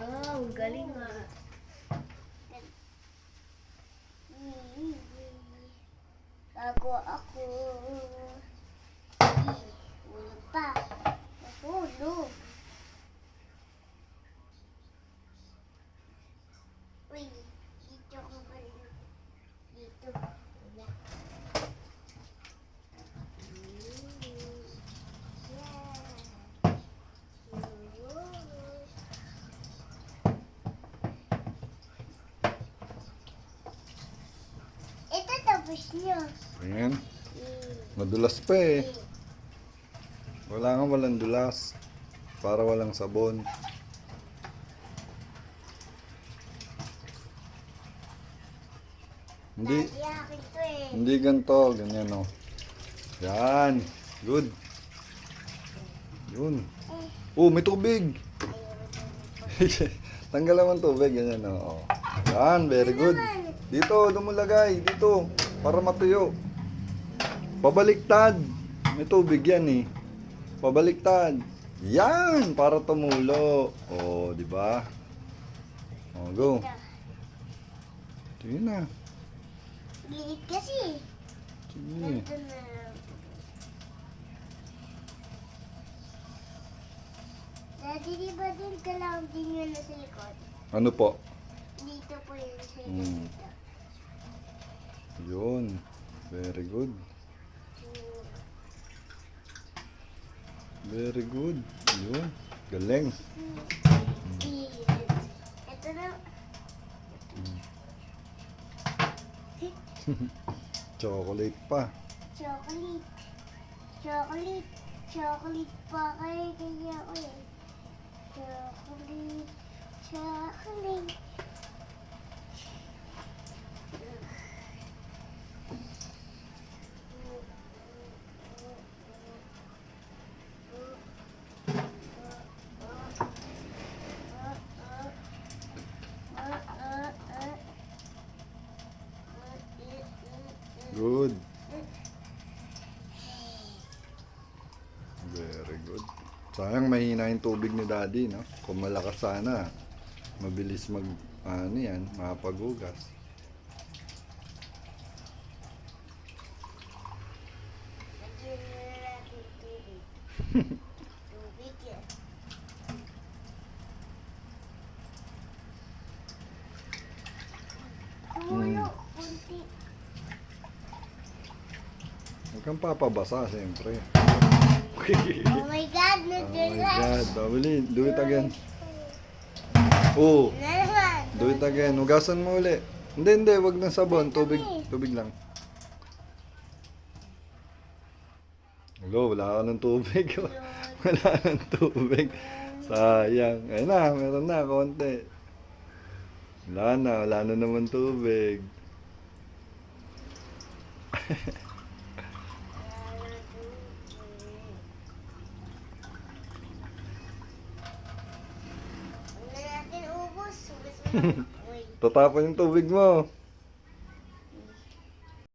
Wow, galing ah. Ako. Hulog pa. Nahulog. Uy, dito ako ba? Dito. Ito tapos niyo. Ayan. Madulas pa eh. Wala nga walang dulas. Para walang sabon. Hindi. Daddy, akin to eh. Hindi ganito. Ganyan o. Yan. Good. Yun. Oh, may tubig. Tanggal naman tubig. Ganyan o. Yan. Very good. Dito. Lumulagay. Dito. Para matuyo. Pabaliktad. May tubig yan eh. Pabaliktad. Yan. Para tumulo. Oh, di ba? Oh, go. Sige na. Gilid kasi. Sige. Ito na. Daddy, di ba din kailangan din yun na sa likod? Ano po? Dito po yun sa likod Hmm. dito. Yun. Very good. Very good. Yun. Galing. Gilid. Ito na. Chocolate pa. Chocolate. Chocolate pa kaya ako eh. Chocolate. Good. Very good. Sayang mahina yung tubig ni Daddy, no? Kung malakas sana, mabilis ano yan, makapaghugas. Lagyan na natin tubig. Tubig yan. Tumulo, kunti. Huwag kang papabasa, siyempre. Oh my God, Oh my nadulas. God. Babali, do it again. Oh, Na naman. do it again. Hugasan mo uli. Hindi, wag ng sabon. Tubig, tubig lang. Hello, wala ka ng tubig. Wala ng tubig. Sayang. Ayun na, meron na, konti. Wala na naman tubig. Huwag na natin ubos. Ubos mo. Uy. Tatapon yung tubig mo.